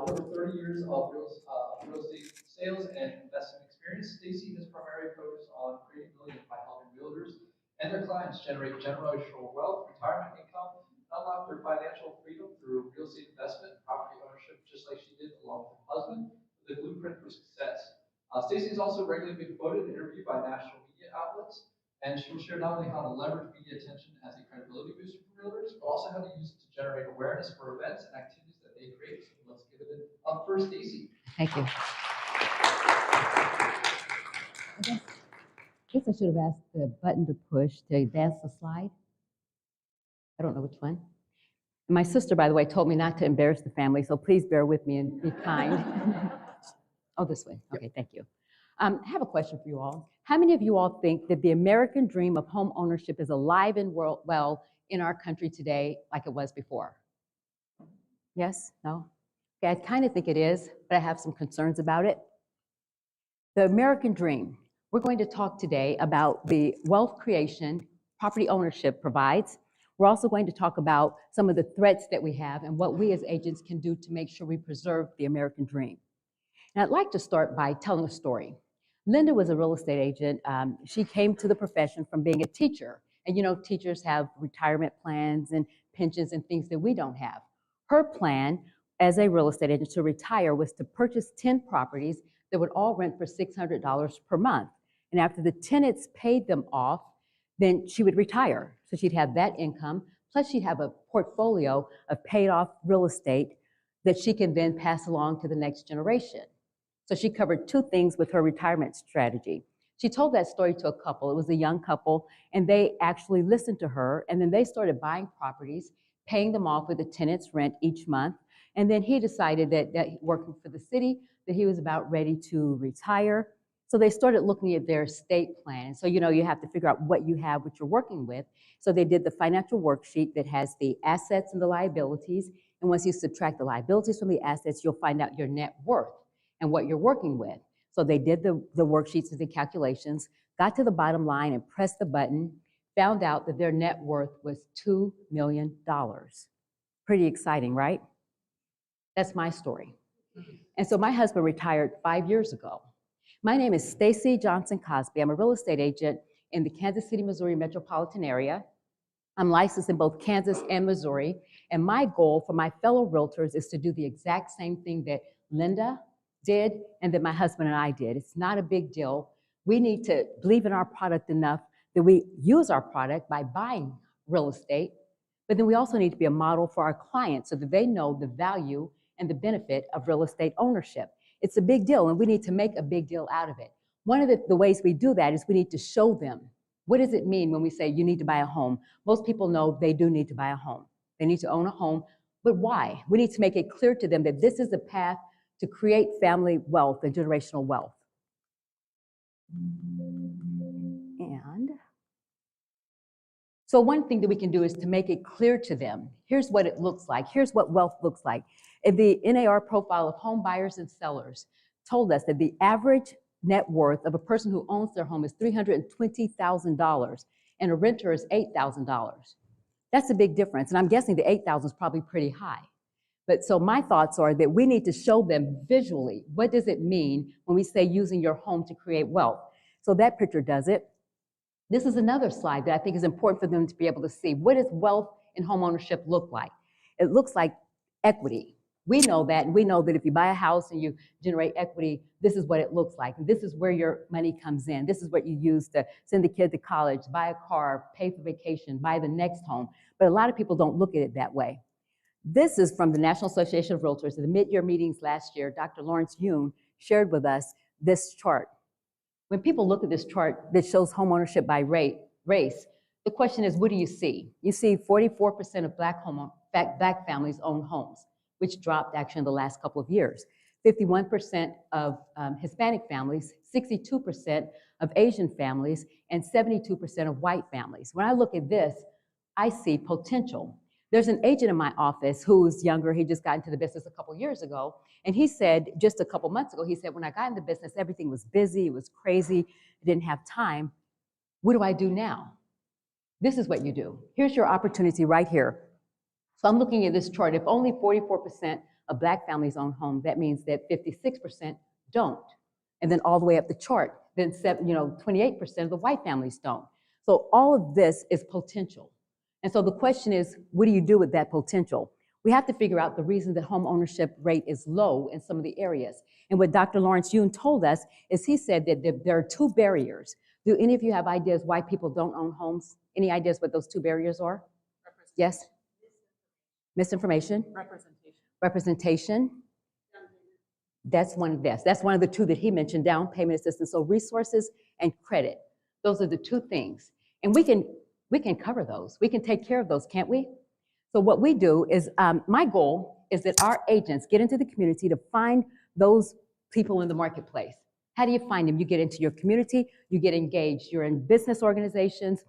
With over 30 years of real estate sales and investment experience, Stacey is primarily focused on creating millions by helping realtors and their clients generate generational wealth, retirement income, and unlock their financial freedom through real estate investment, property ownership, just like she did along with her husband, the blueprint for success. Stacey has also regularly been quoted and interviewed by national media outlets, and she will share not only how to leverage media attention as a credibility booster for realtors, but also how to use it to generate awareness for events and activities that they create. So let's give it up for Stacey. Thank you. I guess I should have asked the button to push to advance the slide. I don't know which one. My sister, by the way, told me not to embarrass the family, so please bear with me and be kind. Oh, this way. Okay, thank you. I have a question for you all. How many of you all think that the American dream of home ownership is alive and well in our country today like it was before? Yes? No? Okay, I kind of think it is, but I have some concerns about it. The American dream. We're going to talk today about the wealth creation property ownership provides. We're also going to talk about some of the threats that we have and what we as agents can do to make sure we preserve the American dream. And I'd like to start by telling a story. Linda was a real estate agent. She came to the profession from being a teacher. And you know, teachers have retirement plans and pensions and things that we don't have. Her plan as a real estate agent to retire was to purchase 10 properties that would all rent for $600 per month. And after the tenants paid them off, then she would retire. So she'd have that income, plus she'd have a portfolio of paid off real estate that she can then pass along to the next generation. So she covered two things with her retirement strategy. She told that story to a couple. It was a young couple, and they actually listened to her, and then they started buying properties, paying them off with the tenant's rent each month. And then he decided that working for the city, that he was about ready to retire. So they started looking at their estate plan. So, you know, you have to figure out what you have, what you're working with. So they did the financial worksheet that has the assets and the liabilities. And once you subtract the liabilities from the assets, you'll find out your net worth and what you're working with. So they did the worksheets and the calculations, got to the bottom line and pressed the button, found out that their net worth was $2 million. Pretty exciting, right? That's my story. And so my husband retired 5 years ago. My name is Stacey Johnson-Cosby. I'm a real estate agent in the Kansas City, Missouri metropolitan area. I'm licensed in both Kansas and Missouri. And my goal for my fellow realtors is to do the exact same thing that Linda did and that my husband and I did. It's not a big deal. We need to believe in our product enough that we use our product by buying real estate, but then we also need to be a model for our clients so that they know the value and the benefit of real estate ownership. It's a big deal, and we need to make a big deal out of it. One of the ways we do that is we need to show them, what does it mean when we say you need to buy a home? Most people know they do need to buy a home. They need to own a home, but why? We need to make it clear to them that this is a path to create family wealth and generational wealth. And so one thing that we can do is to make it clear to them, here's what it looks like, here's what wealth looks like. And the NAR profile of home buyers and sellers told us that the average net worth of a person who owns their home is $320,000 and a renter is $8,000. That's a big difference, and I'm guessing the $8,000 is probably pretty high. But so my thoughts are that we need to show them visually, what does it mean when we say using your home to create wealth? So that picture does it. This is another slide that I think is important for them to be able to see. What does wealth in home ownership look like? It looks like equity. We know that, and we know that if you buy a house and you generate equity, this is what it looks like. And this is where your money comes in. This is what you use to send the kid to college, buy a car, pay for vacation, buy the next home. But a lot of people don't look at it that way. This is from the National Association of Realtors. At the mid-year meetings last year, Dr. Lawrence Yoon shared with us this chart. When people look at this chart that shows homeownership by race, the question is, what do you see? You see 44% of black families own homes, which dropped actually in the last couple of years. 51% of Hispanic families, 62% of Asian families, and 72% of white families. When I look at this, I see potential. There's an agent in my office who's younger. He just got into the business a couple years ago. And he said, just a couple months ago, he said, when I got into business, everything was busy, it was crazy, I didn't have time. What do I do now? This is what you do. Here's your opportunity right here. So I'm looking at this chart. If only 44% of Black families own homes, that means that 56% don't. And then all the way up the chart, then 28% of the white families don't. So all of this is potential. And so the question is, what do you do with that potential? We have to figure out the reason that home ownership rate is low in some of the areas. And what Dr. Lawrence Yun told us is he said that there are two barriers. Do any of you have ideas why people don't own homes? Any ideas what those two barriers are? Yes? Misinformation? Representation. That's one of this. That's one of the two that he mentioned, down payment assistance. So resources and credit. Those are the two things. And we can cover those. We can take care of those, can't we? So what we do is, my goal is that our agents get into the community to find those people in the marketplace. How do you find them? You get into your community, you get engaged. You're in business organizations,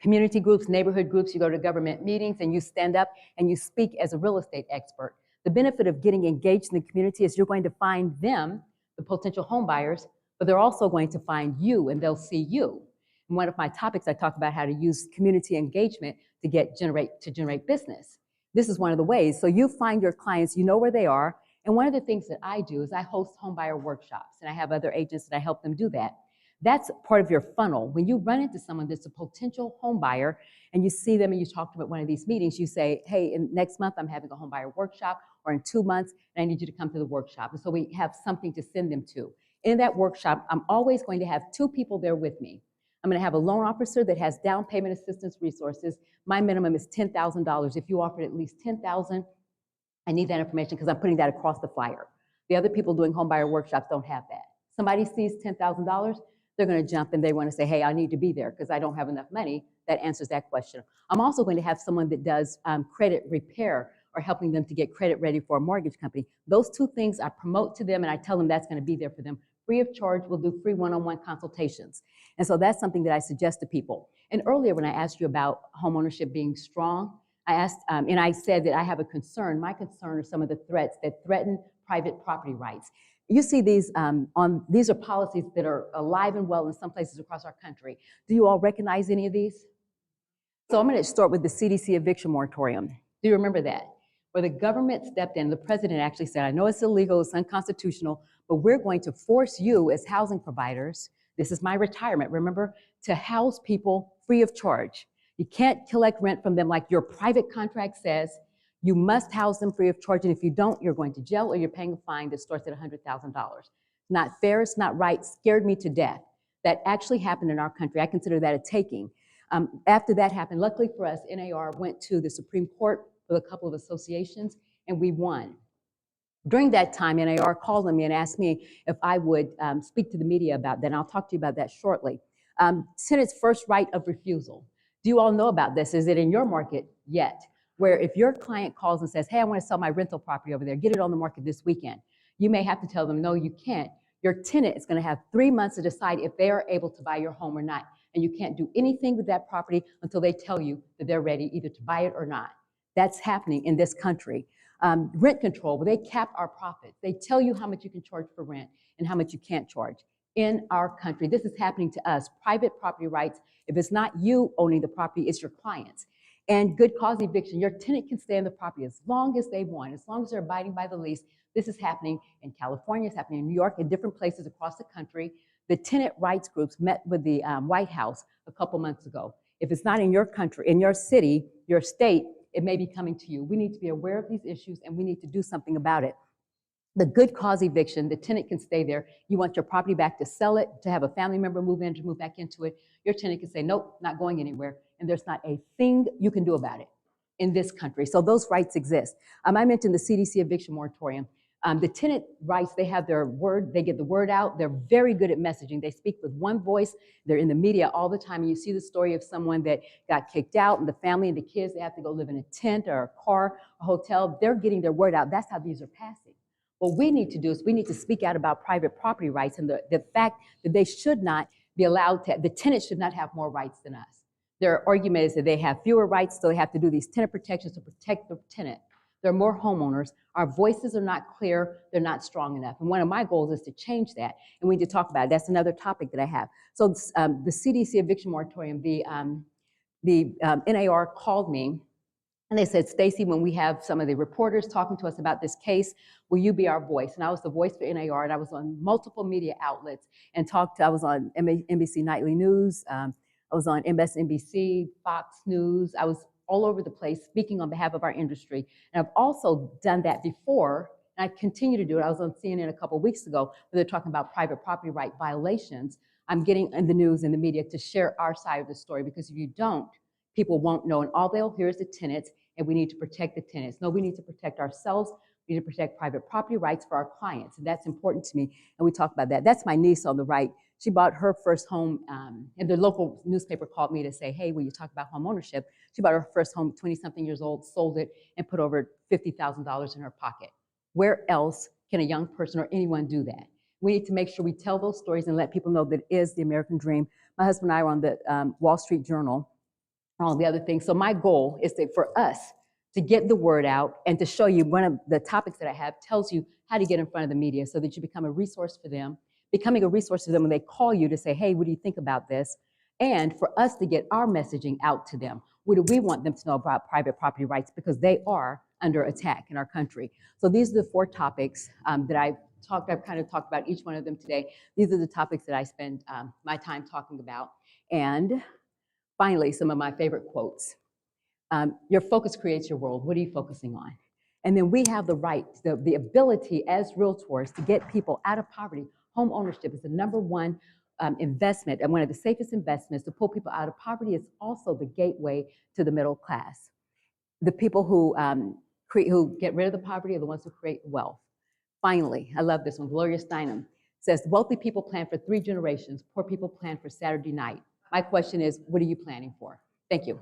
community groups, neighborhood groups, you go to government meetings, and you stand up and you speak as a real estate expert. The benefit of getting engaged in the community is you're going to find them, the potential home buyers, but they're also going to find you and they'll see you. In one of my topics, I talk about how to use community engagement to generate business. This is one of the ways. So you find your clients, you know where they are, and one of the things that I do is I host home buyer workshops, and I have other agents that I help them do that. That's part of your funnel. When you run into someone that's a potential home buyer and you see them and you talk to them at one of these meetings, you say, hey, next month I'm having a home buyer workshop, or in 2 months, and I need you to come to the workshop. And so we have something to send them to. In that workshop, I'm always going to have two people there with me. I'm going to have a loan officer that has down payment assistance resources. My minimum is $10,000. If you offered at least $10,000, I need that information because I'm putting that across the flyer. The other people doing home buyer workshops don't have that. Somebody sees $10,000, they're going to jump and they want to say, hey, I need to be there because I don't have enough money. That answers that question. I'm also going to have someone that does credit repair or helping them to get credit ready for a mortgage company. Those two things I promote to them and I tell them that's going to be there for them. Free of charge, we'll do free one-on-one consultations. And so that's something that I suggest to people. And earlier when I asked you about homeownership being strong, I asked, and I said that I have a concern. My concern are some of the threats that threaten private property rights. You see these, these are policies that are alive and well in some places across our country. Do you all recognize any of these? So I'm going to start with the CDC eviction moratorium. Do you remember that? Where the government stepped in, the president actually said, I know it's illegal, it's unconstitutional, but we're going to force you as housing providers, this is my retirement, remember, to house people free of charge. You can't collect rent from them like your private contract says. You must house them free of charge, and if you don't, you're going to jail or you're paying a fine that starts at $100,000. Not fair, it's not right, scared me to death. That actually happened in our country. I consider that a taking. After that happened, luckily for us, NAR went to the Supreme Court with a couple of associations, and we won. During that time, NAR called on me and asked me if I would speak to the media about that, and I'll talk to you about that shortly. Tenants' first right of refusal. Do you all know about this? Is it in your market yet? Where if your client calls and says, hey, I want to sell my rental property over there, get it on the market this weekend, you may have to tell them, no, you can't. Your tenant is going to have 3 months to decide if they are able to buy your home or not, and you can't do anything with that property until they tell you that they're ready either to buy it or not. That's happening in this country. Rent control, where they cap our profits. They tell you how much you can charge for rent and how much you can't charge. In our country, this is happening to us. Private property rights, if it's not you owning the property, it's your clients. And good cause eviction, your tenant can stay in the property as long as they want, as long as they're abiding by the lease. This is happening in California, it's happening in New York, in different places across the country. The tenant rights groups met with the White House a couple months ago. If it's not in your country, in your city, your state, it may be coming to you. We need to be aware of these issues and we need to do something about it. The good cause eviction, the tenant can stay there. You want your property back to sell it, to have a family member move in, to move back into it. Your tenant can say, nope, not going anywhere. And there's not a thing you can do about it in this country. So those rights exist. I mentioned the CDC eviction moratorium. The tenant rights, they have their word, they get the word out. They're very good at messaging. They speak with one voice. They're in the media all the time. And you see the story of someone that got kicked out and the family and the kids, they have to go live in a tent or a car, a hotel. They're getting their word out. That's how these are passing. What we need to do is we need to speak out about private property rights and the fact that they should not be allowed to, the tenant should not have more rights than us. Their argument is that they have fewer rights, so they have to do these tenant protections to protect the tenant. There are more homeowners. Our voices are not clear. They're not strong enough. And one of my goals is to change that. And we need to talk about it. That's another topic that I have. So the CDC eviction moratorium, the NAR called me And they said, Stacey, when we have some of the reporters talking to us about this case, will you be our voice? And I was the voice for NAR, and I was on multiple media outlets and I was on NBC Nightly News, I was on MSNBC, Fox News. I was all over the place speaking on behalf of our industry. And I've also done that before, and I continue to do it. I was on CNN a couple of weeks ago where they're talking about private property right violations. I'm getting in the news and the media to share our side of the story, because if you don't, people won't know, and all they'll hear is the tenants, and we need to protect the tenants. No, we need to protect ourselves. We need to protect private property rights for our clients, and that's important to me, and we talk about that. That's my niece on the right. She bought her first home, and the local newspaper called me to say, hey, will you talk about home ownership? She bought her first home, 20-something years old, sold it, and put over $50,000 in her pocket. Where else can a young person or anyone do that? We need to make sure we tell those stories and let people know that it is the American dream. My husband and I are on the Wall Street Journal, all the other things. So my goal is for us to get the word out and to show you one of the topics that I have tells you how to get in front of the media so that you become a resource for them, becoming a resource for them when they call you to say, hey, what do you think about this? And for us to get our messaging out to them. What do we want them to know about private property rights? Because they are under attack in our country. So these are the 4 topics that I've kind of talked about each one of them today. These are the topics that I spend my time talking about. And finally, some of my favorite quotes. Your focus creates your world. What are you focusing on? And then we have the right, the ability as realtors to get people out of poverty. Home ownership is the #1 investment, and one of the safest investments to pull people out of poverty. Is also the gateway to the middle class. The people who get rid of the poverty are the ones who create wealth. Finally, I love this one. Gloria Steinem says, wealthy people plan for 3 generations. Poor people plan for Saturday night. My question is, what are you planning for? Thank you.